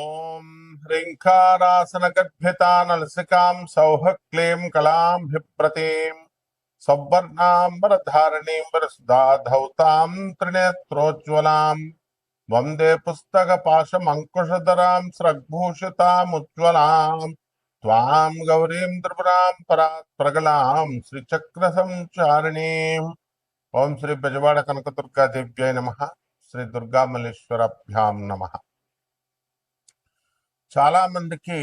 ఓం హ్రీంకారాసనగద్భితానలసికాం సౌః క్లీం కళాంభిప్రతీం సౌవర్ణాంబరధారణీం వరసుధాధౌతాం త్రినేత్రోజ్వలాం వందే పుస్తకపాశమంకుశధరాం స్రగ్భూషితాముజ్వలాం త్వాం గౌరీం త్రిపురాం పరాత్ ప్రగలాం శ్రీచక్రసంచారిణీం. ఓం శ్రీ బెజవాడ కనకదుర్గాదేవ్యై నమః. శ్రీ దుర్గామల్లేశ్వరభ్యాం నమః. చాలా మందికి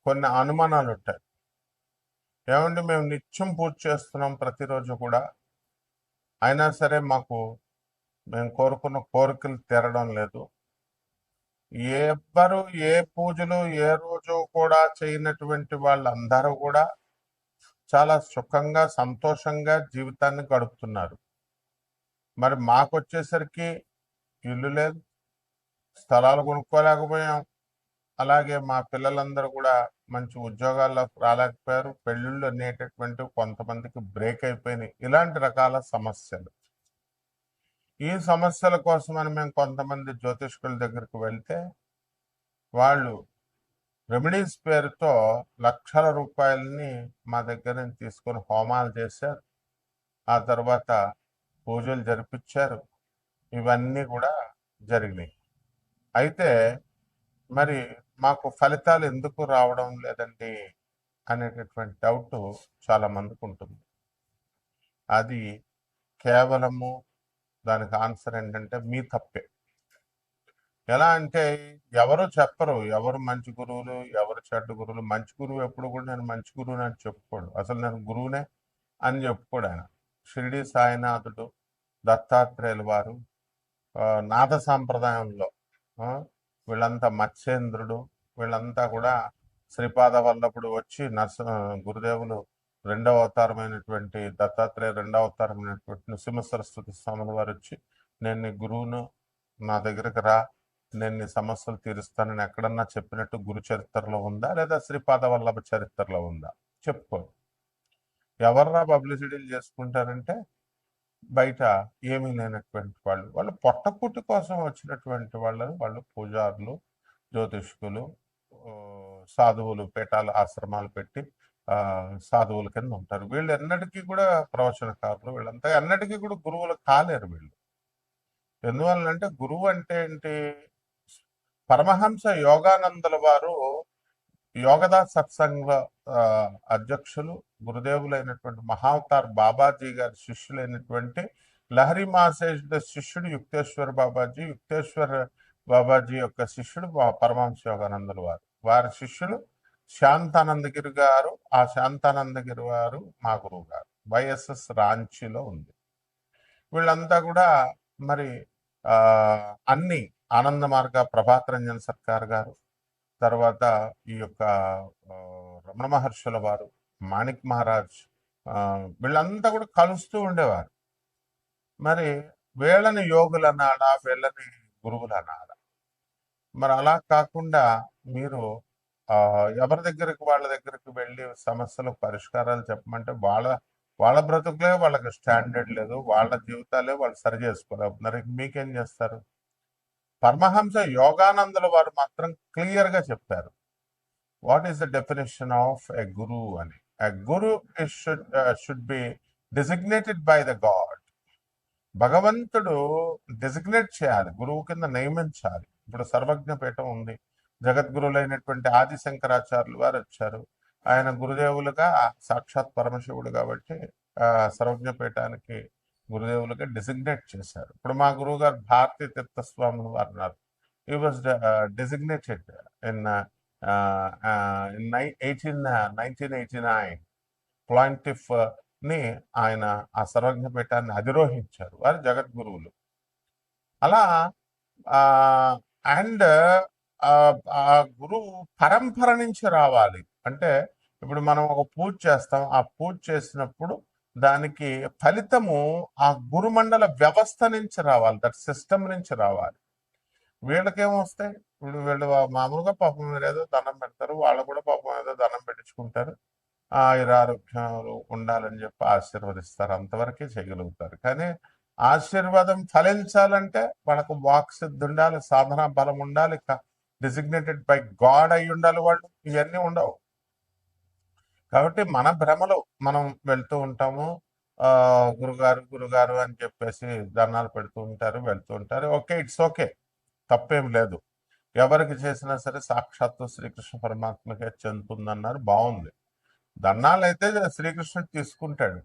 కొన్ని అనుమానాలు ఉంటాయి. ఏమంటే మేము నిత్యం పూజ చేస్తున్నాం ప్రతిరోజు కూడా, అయినా సరే మేము కోరుకున్న కోరికలు తీరడం లేదు. ఎవ్వరు ఏ పూజలు ఏ రోజు కూడా చేయనటువంటి వాళ్ళందరూ కూడా చాలా సుఖంగా సంతోషంగా జీవితాన్ని గడుపుతున్నారు. మరి మాకొచ్చేసరికి ఇల్లు లేదు, స్థలాలు కొనుక్కోలేకపోయాం, అలాగే మా పిల్లలందరూ కూడా మంచి ఉద్యోగాల్లోకి రాలేకపోయారు, పెళ్ళిళ్ళు అనేటటువంటివి కొంతమందికి బ్రేక్ అయిపోయినాయి. ఇలాంటి రకాల సమస్యలు. ఈ సమస్యల కోసమని మేము కొంతమంది జ్యోతిష్కుల దగ్గరికి వెళ్తే వాళ్ళు రెమెడీస్ పేరుతో లక్షల రూపాయలని మా దగ్గర నుంచి తీసుకొని హోమాలు చేశారు, ఆ తర్వాత పూజలు జరిపించారు. ఇవన్నీ కూడా జరిగినాయి. అయితే మరి మాకు ఫలితాలు ఎందుకు రావడం లేదండి అనేటటువంటి డౌట్ చాలా మందికి ఉంటుంది. అది కేవలము దానికి ఆన్సర్ ఏంటంటే మీ తప్పే. ఎలా అంటే ఎవరు చెప్పరు ఎవరు మంచి గురువులు ఎవరు చెడ్డ గురువులు. మంచి గురువు ఎప్పుడు కూడా నేను మంచి గురువుని అని చెప్పుకోడు, అసలు నేను గురువునే అని చెప్పుకోడు ఆయన. షిరిడి సాయినాథుడు, దత్తాత్రేయుల వారు, నాథ సాంప్రదాయంలో వీళ్ళంతా మత్స్యేంద్రుడు, వీళ్ళంతా కూడా శ్రీపాద వల్లభుడు వచ్చి గురుదేవులు రెండవ అవతారమైనటువంటి దత్తాత్రేయ రెండవ అవతారమైనటువంటి నృసింహ సరస్వతి స్వాముల వారు వచ్చి, నేను నీ గురువును, నా దగ్గరకు రా, నేను నీ సమస్యలు తీరుస్తానని ఎక్కడన్నా చెప్పినట్టు గురు చరిత్రలో ఉందా, లేదా శ్రీపాద వల్లభ చరిత్రలో ఉందా? చెప్పుకో. ఎవర్రా పబ్లిసిటీలు చేసుకుంటారంటే బయట ఏమీ లేనటువంటి వాళ్ళు పొట్టకుట్టు కోసం వచ్చినటువంటి వాళ్ళు పూజారులు, జ్యోతిష్కులు, సాధువులు, పీఠాలు, ఆశ్రమాలు పెట్టి సాధువుల కింద ఉంటారు. వీళ్ళు ఎన్నటికీ కూడా ప్రవచనకారులు, వీళ్ళంతా ఎన్నటికీ కూడా గురువులు కాలేరు వీళ్ళు. ఎందువల్లంటే గురువు అంటే ఏంటి? పరమహంస యోగానందుల వారు యోగదాస్ సత్సంగ అధ్యక్షులు, గురుదేవులైనటువంటి మహావతార్ బాబాజీ గారి శిష్యులైనటువంటి లహరి మాసేష్ శిష్యుడు యుక్తేశ్వర బాబాజీ, యుక్తేశ్వర బాబాజీ యొక్క శిష్యుడు పరమహంస యోగానందుల వారు. వారి శిష్యులు శాంతానందగిరి గారు. ఆ శాంతానందగిరి వారు మా గురువు గారు. వైఎస్ఎస్ రాంచీలో ఉంది. వీళ్ళంతా కూడా మరి అన్ని ఆనంద మార్గ ప్రభాత్ రంజన్ సర్కార్ గారు, తర్వాత ఈ యొక్క రమణ మహర్షుల వారు, మాణిక్ మహారాజ్, వీళ్ళంతా కూడా కలుస్తూ ఉండేవారు. మరి వీళ్ళని యోగులు అనాలా, వీళ్ళని గురువులు అనాలా? మరి అలా కాకుండా మీరు ఎవరి దగ్గరికి వాళ్ళ దగ్గరికి వెళ్ళి సమస్యలకు పరిష్కారాలు చెప్పమంటే వాళ్ళ బ్రతుకులే వాళ్ళకి స్టాండర్డ్ లేదు, వాళ్ళ జీవితాలే వాళ్ళు సరి చేసుకోలేకపోతున్నారు. మీకేం చేస్తారు? పరమహంస యోగానందుల వారు మాత్రం క్లియర్ గా చెప్పారు, what is the definition of a guru అని. A guru should be designated by the god. భగవంతుడు డెసిగ్నేట్ చేయాలి, గురువు కింద నియమించాలి. ఇప్పుడు సర్వజ్ఞ పీఠం ఉంది, జగద్గురులైనటువంటి ఆది శంకరాచార్యులు వారు వచ్చారు. ఆయన గురుదేవులుగా సాక్షాత్ పరమశివుడు కాబట్టి సర్వజ్ఞ పీఠానికి గురుదేవులుగా డెసిగ్నేట్ చేశారు. ఇప్పుడు మా గురువు గారు భారతీ తీర్థస్వాములు వారు ఉన్నారు. హీ వాజ్ డెసిగ్నేటెడ్ ఇన్ 1989 ప్లాంటిఫ్ ని ఆయన ఆ సర్వజ్ఞ పీఠాన్ని అధిరోహించారు. వారు జగద్గురువులు. అలా అండ్ ఆ గురువు పరంపర నుంచి రావాలి. అంటే ఇప్పుడు మనం ఒక పూజ చేస్తాం, ఆ పూజ చేసినప్పుడు దానికి ఫలితము ఆ గురుమండల వ్యవస్థ నుంచి రావాలి, దట్ సిస్టమ్ నుంచి రావాలి. వీళ్ళకేమొస్తాయి? ఇప్పుడు వీళ్ళు మామూలుగా పాపం మీరు ఏదో దండం పెడతారు, వాళ్ళు కూడా పాపం ఏదో దండం పెట్టించుకుంటారు, ఆయురారోగ్యాలు ఉండాలని చెప్పి ఆశీర్వదిస్తారు, అంతవరకే చేయగలుగుతారు. కానీ ఆశీర్వాదం ఫలించాలంటే వాళ్ళకు వాక్సిద్ధి ఉండాలి, సాధన బలం ఉండాలి, డిజిగ్నేటెడ్ బై గాడ్ అయి ఉండాలి వాళ్ళు, ఇవన్నీ ఉండవు. కాబట్టి మన భ్రమలో మనం వెళ్తూ ఉంటాము. గురుగారు గురుగారు అని చెప్పేసి దండాలు పెడుతూ ఉంటారు, వెళ్తూ ఉంటారు. ఓకే, ఇట్స్ ఓకే, తప్పేం లేదు. ఎవరికి చేసినా సరే సాక్షాత్తు శ్రీకృష్ణ పరమాత్మకే చెందుతుందన్నారు, బాగుంది. దండాలు అయితే శ్రీకృష్ణుడు తీసుకుంటాడు,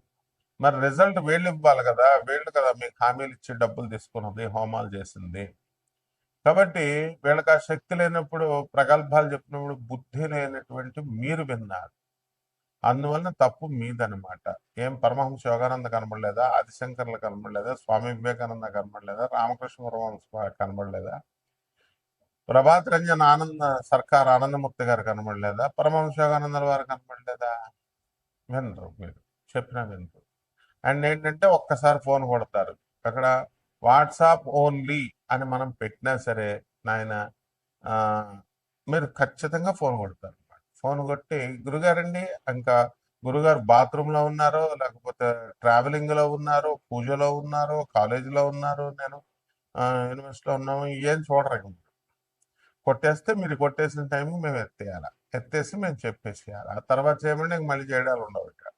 మరి రిజల్ట్ వీళ్ళు ఇవ్వాలి కదా, వీళ్ళు కదా మీకు హామీలు ఇచ్చి డబ్బులు తీసుకున్నది, హోమాలు చేసింది. కాబట్టి వీళ్ళకి ఆ శక్తి లేనప్పుడు, ప్రగల్భాలు చెప్పినప్పుడు బుద్ధి లేనటువంటి మీరు విన్నారు, అందువలన తప్పు మీదనమాట. ఏం పరమహంస యోగానంద కనబడలేదా, ఆదిశంకర్లు కనబడలేదా, స్వామి వివేకానంద కనబడలేదా, రామకృష్ణ పరమహంస కనబడలేదా, ప్రభాత్ రంజన్ ఆనంద సర్కార్ ఆనందమూర్తి గారు కనబడలేదా, పరమహంస యోగానందల వారు కనబడలేదా? వినరు, మీరు చెప్పినా వినరు. అండ్ ఏంటంటే ఒక్కసారి ఫోన్ కొడతారు. అక్కడ వాట్సాప్ ఓన్లీ అని మనం పెట్టినా సరే నాయన, ఆ, మీరు ఖచ్చితంగా ఫోన్ కొడతారు. ఫోన్ కొట్టి గురుగారండి, ఇంకా గురుగారు బాత్రూంలో ఉన్నారో, లేకపోతే ట్రావెలింగ్లో ఉన్నారో, పూజలో ఉన్నారో, కాలేజీలో ఉన్నారు, నేను యూనివర్సిటీలో ఉన్నాము, ఏం చూడరు. కొట్టేస్తే మీరు కొట్టేసిన టైంకి మేము ఎత్తేయాలి, ఎత్తేసి మేము చెప్పేసేయాలి. ఆ తర్వాత చేయమంటే ఇంక మళ్ళీ చేయడాలు ఉండవు. ఇక్కడ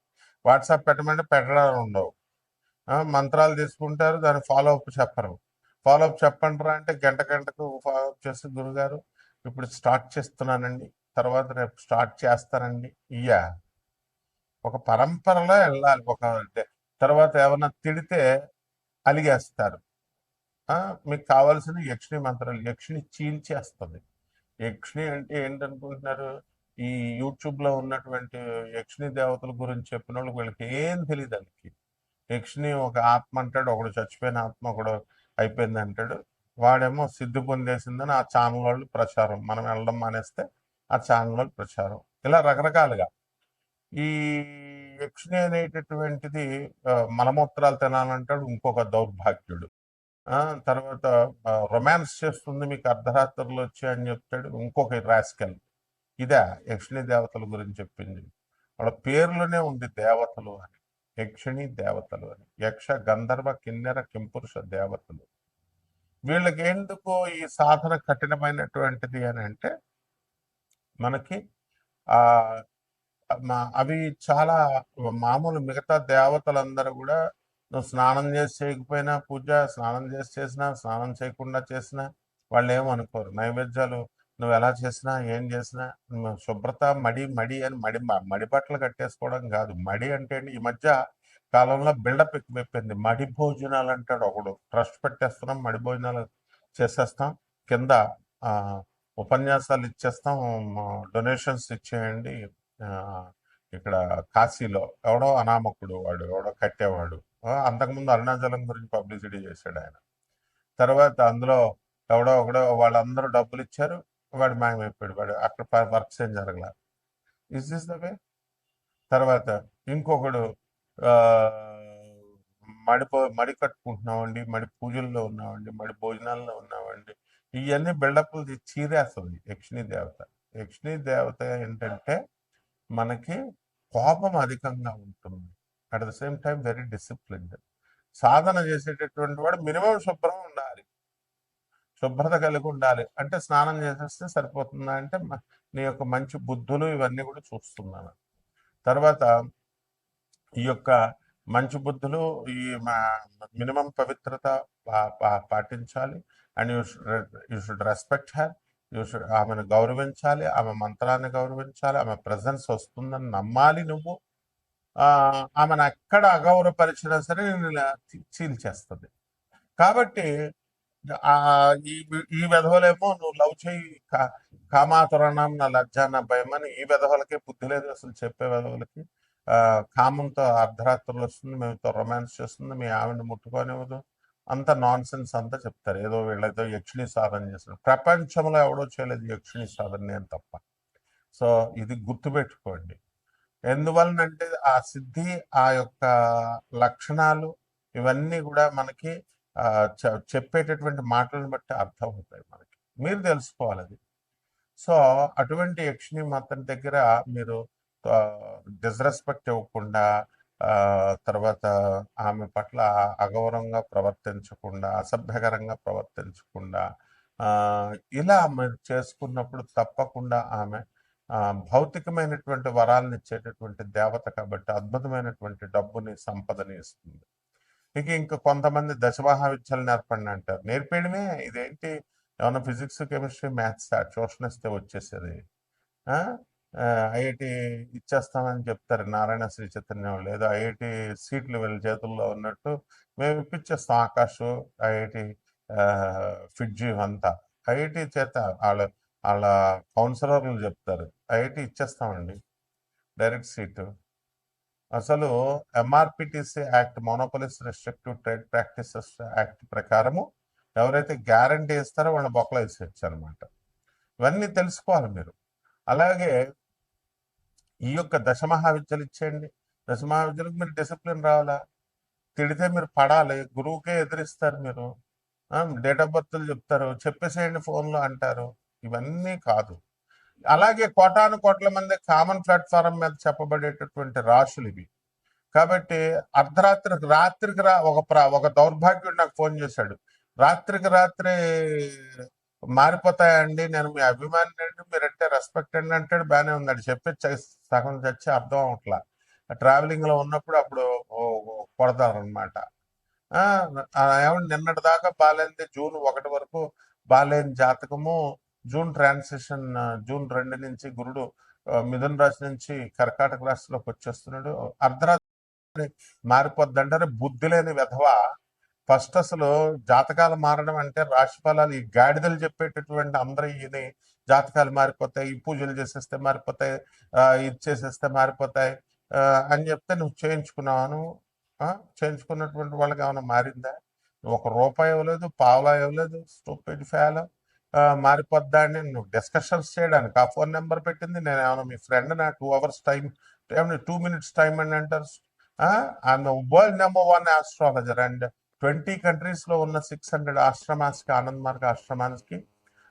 వాట్సాప్ పెట్టమంటే పెట్టడాలు ఉండవు. మంత్రాలు తీసుకుంటారు, దాని ఫాలో అప్ చెప్పరు. ఫాలో అప్ చెప్పంటారా అంటే గంట గంటకు ఫాలో అప్ చేసి గురుగారు ఇప్పుడు స్టార్ట్ చేస్తున్నానండి, తర్వాత రేపు స్టార్ట్ చేస్తానండి. ఇయ్యా ఒక పరంపరలో వెళ్ళాలి. ఒక తర్వాత ఏమన్నా తిడితే అలిగేస్తారు. మీకు కావాల్సిన యక్షిణి మంత్రాలు, యక్షిణి చీల్చేస్తుంది. యక్షిణి అంటే ఏంటనుకుంటున్నారు? ఈ యూట్యూబ్ లో ఉన్నటువంటి యక్షిణి దేవతల గురించి చెప్పిన వాళ్ళకి వీళ్ళకి ఏం తెలియదు. వాళ్ళకి యక్షిణి ఒక ఆత్మ అంటాడు, ఒకడు చచ్చిపోయిన ఆత్మ ఒకడు అయిపోయింది అంటాడు. వాడేమో సిద్ధి పొందేసిందని ఆ ఛానల్ వాళ్ళు ప్రచారం, మనం వెళ్ళడం మానేస్తే ఆ ఛానల్ వాళ్ళు ప్రచారం, ఇలా రకరకాలుగా. ఈ యక్షిణి అనేటటువంటిది మలమూత్రాలు తినాలంటాడు ఇంకొక దౌర్భాగ్యుడు. తర్వాత రొమాన్స్ చేస్తుంది మీకు అర్ధరాత్రులు వచ్చి అని చెప్తాడు ఇంకొక రాస్కెల్. ఇదే యక్షిణి దేవతల గురించి చెప్పింది. వాళ్ళ పేర్లోనే ఉంది దేవతలు అని, యక్షిణి దేవతలు అని, యక్ష గంధర్వ కిన్నెర కింపురుష దేవతలు. వీళ్ళకి ఎందుకు ఈ సాధన కఠినమైనటువంటిది అని అంటే, మనకి ఆ అవి చాలా మామూలు. మిగతా దేవతలందరూ కూడా నువ్వు స్నానం చేసి చేయకపోయినా పూజ, స్నానం చేసి చేసినా, స్నానం చేయకుండా చేసినా వాళ్ళు ఏమనుకోరు. నైవేద్యాలు నువ్వు ఎలా చేసినా ఏం చేసినా శుభ్రత, మడి మడి అని మడి బట్టలు కట్టేసుకోవడం కాదు. మడి అంటే ఈ మధ్య కాలంలో బిల్డప్ ఎక్కువైపోయింది. మడి భోజనాలు అంటాడు ఒకడు, ట్రస్ట్ పెట్టేస్తున్నాం, మడి భోజనాలు చేసేస్తాం, కింద ఉపన్యాసాలు ఇచ్చేస్తాం, డొనేషన్స్ ఇచ్చేయండి. ఇక్కడ కాశీలో ఎవడో అనామకుడు, వాడు ఎవడో కట్టేవాడు, అంతకుముందు అరుణాచలం గురించి పబ్లిసిటీ చేశాడు ఆయన. తర్వాత అందులో ఎవడో ఒకడో వాళ్ళందరూ డబ్బులు ఇచ్చారు, వాడు మాయమైపోయాడు, వాడు అక్కడ వర్క్స్ ఏం జరగల. Is this the way? తర్వాత ఇంకొకడు మడి కట్టుకుంటున్నామండి, మడి పూజల్లో ఉన్నామండి, మడి భోజనాల్లో ఉన్నామండి, ఇవన్నీ బిల్డప్లు చీరేస్తుంది యక్షిణీ దేవత. యక్షిణీ దేవత ఏంటంటే మనకి కోపం అధికంగా ఉంటుంది, at the same time very disciplined. సాధన చేసేటటువంటి వాడు మినిమం శుభ్రం ఉండాలి, శుభ్రత కలిగి ఉండాలి. అంటే స్నానం చేసేస్తే సరిపోతుందా అంటే నీ యొక్క మంచి బుద్ధులు ఇవన్నీ కూడా చూస్తున్నాను. తర్వాత ఈ యొక్క మంచి బుద్ధులు, ఈ మినిమం పవిత్రత పాటించాలి. And you should respect her, you should ఆమెను గౌరవించాలి, ఆమె మంత్రాన్ని గౌరవించాలి, ఆమె ప్రెజెన్స్ వస్తుందని నమ్మాలి నువ్వు. ఆమెను ఎక్కడ అగౌరవపరిచినా సరే నేను చీల్చేస్తుంది. కాబట్టి ఈ విధవలేమో నువ్వు లవ్ చేయి, కామాతురణం నా లజ్జ నా భయం అని, ఈ విధవలకే బుద్ధి లేదు అసలు, చెప్పే విధవలకి. కామంతో అర్ధరాత్రులు వస్తుంది, మేముతో రొమాన్స్ చేస్తుంది, మీ ఆవిడని ముట్టుకోనివ్వదు, అంత నాన్ సెన్స్ అంతా చెప్తారు. ఏదో వీళ్ళతో యక్షిణి సాధన చేస్తారు, ప్రపంచంలో ఎవడో చేయలేదు యక్షిణి సాధన, నేను తప్ప. సో ఇది గుర్తుపెట్టుకోండి. ఎందువలనంటే ఆ సిద్ధి, ఆ యొక్క లక్షణాలు ఇవన్నీ కూడా మనకి చెప్పేటటువంటి మాటలను బట్టి అర్థం అవుతాయి మనకి, మీరు తెలుసుకోవాలి అది. సో అటువంటి యక్షిణి మాత్రం దగ్గర మీరు డిస్రెస్పెక్ట్ ఇవ్వకుండా, తర్వాత ఆమె పట్ల అగౌరవంగా ప్రవర్తించకుండా, అసభ్యకరంగా ప్రవర్తించకుండా, ఆ, ఇలా మీరు చేసుకున్నప్పుడు తప్పకుండా ఆమె భౌతికమైనటువంటి వరాలను ఇచ్చేటటువంటి దేవత కాబట్టి అద్భుతమైనటువంటి డబ్బుని సంపదని ఇస్తుంది. ఇంకా కొంతమంది దశమహావిద్యలు నేర్పండి అంటారు. నేర్పేయడమే ఇదేంటి, ఏమన్నా ఫిజిక్స్ కెమిస్ట్రీ మ్యాథ్స్ ట్యూషన్ ఇస్తే వచ్చేసేది. ఐఐటి ఇచ్చేస్తామని చెప్తారు నారాయణ శ్రీ చైతన్య వాళ్ళు, ఏదో ఐఐటి సీట్లు వీళ్ళ చేతుల్లో ఉన్నట్టు మేము ఇప్పించేస్తాం. ఆకాష్, ఐఐటి ఫిడ్జి అంతా ఐఐటి చేత వాళ్ళ వాళ్ళ కౌన్సిలర్లు చెప్తారు ఐఐటి ఇచ్చేస్తామండి డైరెక్ట్ సీటు. అసలు MRPTC act, monopolies restrictive trade practices act ప్రకారము ఎవరైతే గ్యారంటీ ఇస్తారో వాళ్ళని బొక్కలు వేసేయచ్చు అనమాట. ఇవన్నీ తెలుసుకోవాలి మీరు. అలాగే ఈ యొక్క దశమహావిద్యలు ఇచ్చేయండి. దశమహావిద్యలకు మీరు డిసిప్లిన్ రావాలా, తిడితే మీరు పడాలి, గురువుకే ఎదిరిస్తారు మీరు, డేట్ ఆఫ్ బర్త్లు చెప్తారు, చెప్పేసేయండి ఫోన్లో అంటారు. ఇవన్నీ కాదు. అలాగే కోటాను కోట్ల మంది కామన్ ప్లాట్ఫారం మీద చెప్పబడేటటువంటి రాశులు ఇవి. కాబట్టి రాత్రికి ఒక దౌర్భాగ్యుడు నాకు ఫోన్ చేశాడు. రాత్రికి రాత్రే మారిపోతాయండి, నేను మీ అభిమాని అండి, మీరంటే రెస్పెక్ట్ అండి అంటాడు. బాగానే ఉన్నాడు, చెప్పి సగం చచ్చి అర్థం అవట్లా. ట్రావెలింగ్ లో ఉన్నప్పుడు అప్పుడు కొడతారు అనమాట. ఏమంటే నిన్నటి దాకా బాగాలేంది, జూన్ 1 వరకు బాగాలేని జాతకము, జూన్ ట్రాన్సిషన్ జూన్ 2 నుంచి గురుడు మిథున రాశి నుంచి కర్కాటక రాశిలోకి వచ్చేస్తున్నాడు, అర్ధరాత్రి మారిపోద్ది అంటారు. బుద్ధి లేని విధవ. ఫస్ట్ అసలు జాతకాలు మారడం అంటే రాశి ఫలాలు ఈ గాడిదలు చెప్పేటటువంటి అందరూ ఈయన జాతకాలు మారిపోతాయి, ఈ పూజలు చేసేస్తే మారిపోతాయి, ఇది చేసేస్తే మారిపోతాయి అని చెప్తే నువ్వు చేయించుకున్నావు. చేయించుకున్నటువంటి వాళ్ళకి ఏమైనా మారిందా? ₹1 ఇవ్వలేదు, పావలా ఇవ్వలేదు, స్టూపిడ్ ఫెలో. మారిపోద్దా అని నువ్వు డిస్కషన్స్ చేయడానికి ఆ ఫోన్ నెంబర్ పెట్టింది. నేను ఏమైనా మీ ఫ్రెండ్ నా 2 hours టైం, 2 minutes టైం అని అంటారు. I'm world #1 astrologer and 20 countries లో ఉన్న 600 ఆశ్రమాస్కి, ఆనంద్ మార్గ ఆశ్రమానికి,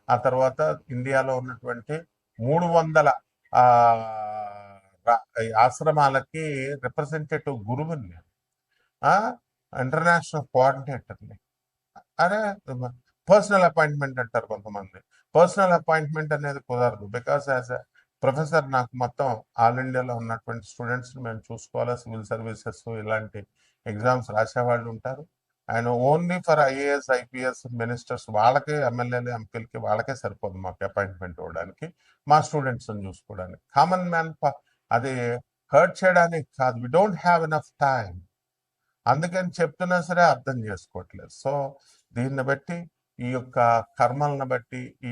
ఆ తర్వాత ఇండియాలో ఉన్నటువంటి 300 ఆశ్రమాలకి రిప్రజెంటేటివ్ గురువుని, ఇంటర్నేషనల్ కోఆర్డినేటర్ని. అరే పర్సనల్ అపాయింట్మెంట్ అంటారు కొంతమంది. పర్సనల్ అపాయింట్మెంట్ అనేది కుదరదు. బికాస్ యాజ్ ఎ ప్రొఫెసర్ నాకు మొత్తం ఆల్ ఇండియాలో ఉన్నటువంటి స్టూడెంట్స్ని మేము చూసుకోవాలి. సివిల్ సర్వీసెస్ ఇలాంటి ఎగ్జామ్స్ రాసేవాళ్ళు ఉంటారు. And only for IAS, IPS, ministers వాళ్ళకి, ఎమ్మెల్యేలు, ఎంపీలకి వాళ్ళకే సరిపోదు మాకు అపాయింట్మెంట్ ఇవ్వడానికి, మా స్టూడెంట్స్ని చూసుకోవడానికి. కామన్ మ్యాన్ అది హర్ట్ చేయడానికి కాదు. We don't have enough time. అందుకని చెప్తున్నా సరే అర్థం చేసుకోవట్లేదు. సో దీన్ని బట్టి, ఈ యొక్క కర్మలను బట్టి ఈ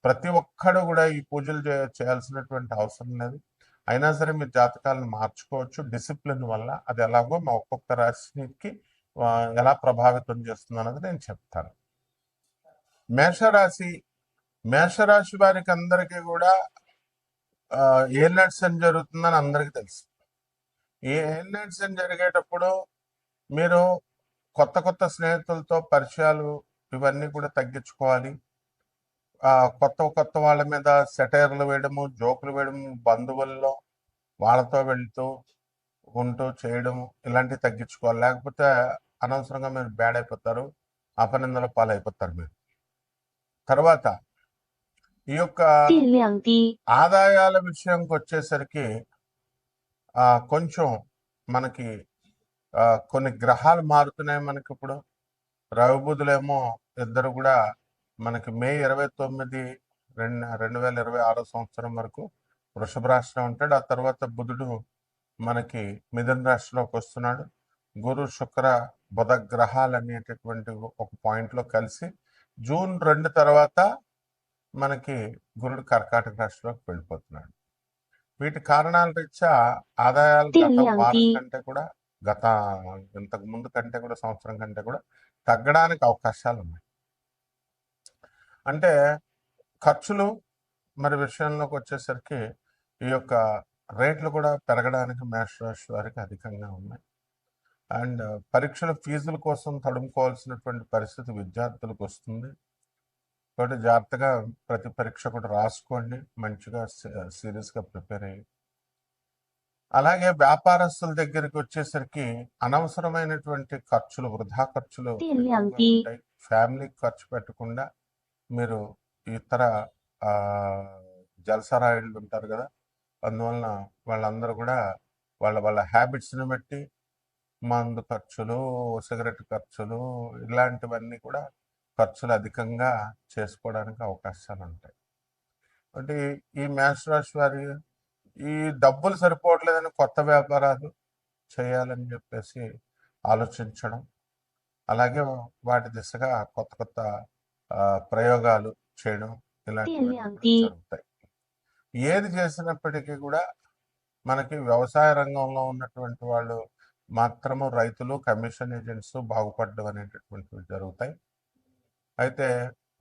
ప్రతి ఒక్కడు కూడా ఈ పూజలు చేయాల్సినటువంటి అవసరం లేదు. అయినా సరే మీరు జాతకాలను మార్చుకోవచ్చు డిసిప్లిన్ వల్ల. అది ఎలాగో మా ఒక్కొక్క రాశికి ఎలా ప్రభావితం చేస్తుంది అన్నది నేను చెప్తాను. మేషరాశి వారికి అందరికీ కూడా ఏలినాటి శని జరుగుతుందని అందరికీ తెలుసు. ఈ ఏలినాటి శని జరిగేటప్పుడు మీరు కొత్త స్నేహితులతో పరిచయాలు ఇవన్నీ కూడా తగ్గించుకోవాలి. కొత్త వాళ్ళ మీద సెటైర్లు వేయడము, జోకులు వేయడము, బంధువుల్లో వాళ్ళతో వెళ్తూ ఉంటూ చేయడము, ఇలాంటివి తగ్గించుకోవాలి. లేకపోతే అనవసరంగా మీరు బ్యాడ్ అయిపోతారు, అపనిందల పాలైపోతారు మీరు. తర్వాత ఈ యొక్క ఆదాయాల విషయంకి వచ్చేసరికి కొంచెం మనకి కొన్ని గ్రహాలు మారుతున్నాయి. మనకి ఇప్పుడు రవిబుధులేమో ఇద్దరు కూడా మనకి మే 29, 2026 సంవత్సరం వరకు వృషభ రాశిలో ఉంటాడు. ఆ తర్వాత బుధుడు మనకి మిథున రాశిలోకి వస్తున్నాడు. గురు, శుక్ర, బుధ గ్రహాలు అనేటటువంటి ఒక పాయింట్లో కలిసి జూన్ 2 తర్వాత మనకి గురుడు కర్కాటక రాశిలోకి వెళ్ళిపోతున్నాడు. వీటి కారణాల రీత్యా ఆదాయాలు ఇంతకు ముందు కంటే కూడా సంవత్సరం కంటే కూడా తగ్గడానికి అవకాశాలు ఉన్నాయి. అంటే ఖర్చులు మరి విషయంలోకి వచ్చేసరికి ఈ యొక్క రేట్లు కూడా పెరగడానికి మేషరాశి వారికి అధికంగా ఉన్నాయి. అండ్ పరీక్షల ఫీజుల కోసం తడుముకోవాల్సినటువంటి పరిస్థితి విద్యార్థులకు వస్తుంది. కాబట్టి జాగ్రత్తగా ప్రతి పరీక్ష కూడా రాసుకోండి, మంచిగా సీరియస్గా ప్రిపేర్ అయ్యి. అలాగే వ్యాపారస్తుల దగ్గరికి వచ్చేసరికి అనవసరమైనటువంటి ఖర్చులు, వృధా ఖర్చులు ఉంటాయి. ఫ్యామిలీకి ఖర్చు పెట్టకుండా మీరు ఇతర ఆ, జలసరాయుళ్ళు ఉంటారు కదా, అందువలన వాళ్ళందరూ కూడా వాళ్ళ వాళ్ళ హ్యాబిట్స్ని బట్టి మందు ఖర్చులు, సిగరెట్ ఖర్చులు, ఇలాంటివన్నీ కూడా ఖర్చులు అధికంగా చేసుకోవడానికి అవకాశాలు ఉంటాయి. అంటే ఈ మేష రాశి వారి ఈ డబ్బులు సరిపోవట్లేదని కొత్త వ్యాపారాలు చేయాలని చెప్పేసి ఆలోచించడం, అలాగే వాటి దిశగా కొత్త కొత్త ఆ, ప్రయోగాలు చేయడం, ఇలాంటివన్నీ కూడా జరుగుతాయి. ఏది చేసినప్పటికీ కూడా మనకి వ్యవసాయ రంగంలో ఉన్నటువంటి వాళ్ళు మాత్రము, రైతులు, కమిషన్ ఏజెంట్స్ బాగుపడడం అనేటటువంటివి జరుగుతాయి. అయితే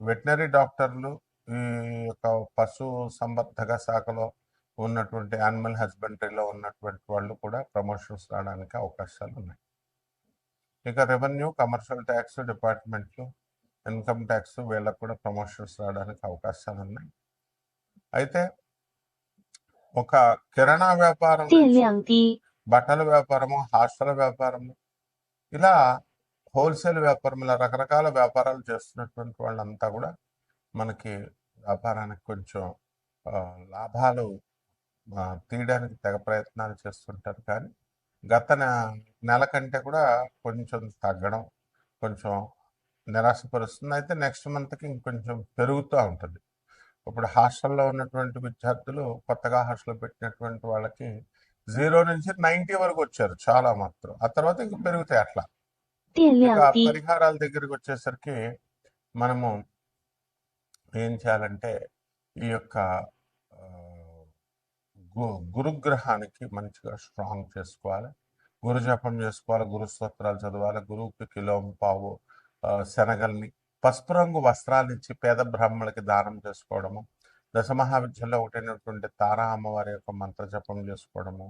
వెటనరీ డాక్టర్లు, ఈ యొక్క పశు సంవర్ధక శాఖలో ఉన్నటువంటి యానిమల్ హస్బెండరీలో ఉన్నటువంటి వాళ్ళు కూడా ప్రమోషన్స్ రావడానికి అవకాశాలు ఉన్నాయి. ఇక రెవెన్యూ, కమర్షియల్ ట్యాక్స్ డిపార్ట్మెంట్లు, ఇన్కమ్ ట్యాక్స్, వీళ్ళకు కూడా ప్రమోషన్స్ రావడానికి అవకాశాలు ఉన్నాయి. అయితే ఒక కిరాణా వ్యాపారం నుంచి బట్టల వ్యాపారము, హాస్టల్ వ్యాపారము, ఇలా హోల్సేల్ వ్యాపారం, ఇలా రకరకాల వ్యాపారాలు చేస్తున్నటువంటి వాళ్ళంతా కూడా మనకి వ్యాపారానికి కొంచెం లాభాలు తీయడానికి తెగ ప్రయత్నాలు చేస్తుంటారు. కానీ గత నెల కంటే కూడా కొంచెం తగ్గడం కొంచెం నిరాశపరుస్తుంది. అయితే నెక్స్ట్ మంత్కి ఇంకొంచెం పెరుగుతూ ఉంటుంది. ఇప్పుడు హాస్టల్లో ఉన్నటువంటి విద్యార్థులు, కొత్తగా హాస్టల్ పెట్టినటువంటి వాళ్ళకి 0 నుంచి 90 వరకు వచ్చారు చాలా మాత్రం. ఆ తర్వాత ఇంక పెరుగుతాయి అట్లా. ఇక పరిహారాల దగ్గరికి వచ్చేసరికి మనము ఏం చేయాలంటే ఈ యొక్క గురుగ్రహానికి మంచిగా స్ట్రాంగ్ చేసుకోవాలి, గురు జపం చేసుకోవాలి, గురు స్తోత్రాలు చదవాలి, గురువుకి కిలోంపావు శనగల్ని, పసుపు రంగు వస్త్రాలు ఇచ్చి పేద బ్రాహ్మణులకి దానం చేసుకోవడము, దశమహావిద్యలో ఒకటైనటువంటి తారా అమ్మవారి యొక్క మంత్ర జపం చేసుకోవడము,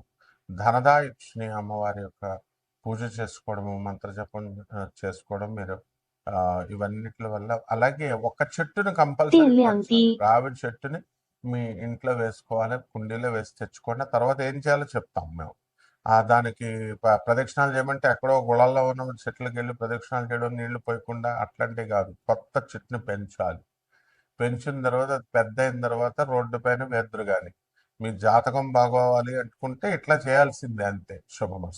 ధనదాయక్షిణి అమ్మవారి యొక్క పూజ చేసుకోవడము, మంత్ర జపం చేసుకోవడం, మీరు ఇవన్నిటి వల్ల, అలాగే ఒక చెట్టుని కంపల్సరీ, రావి చెట్టుని మీ ఇంట్లో వేసుకోవాలి, కుండీలో వేసి తెచ్చుకోండి. తర్వాత ఏం చేయాలో చెప్తాం మేము. దానికి ప్రదక్షిణాలు చేయమంటే ఎక్కడో గుళాల్లో ఉన్న చెట్లకి వెళ్ళి ప్రదక్షిణాలు చేయడం, నీళ్లు పోయకుండా అట్లాంటివి కాదు. కొత్త చెట్టుని పెంచాలి. పెంచిన తర్వాత అది పెద్ద అయిన తర్వాత రోడ్డు పైన వేద్దరు. కానీ మీ జాతకం బాగోవాలి అనుకుంటే ఇట్లా చేయాల్సిందే, అంతే. శుభమస్తు.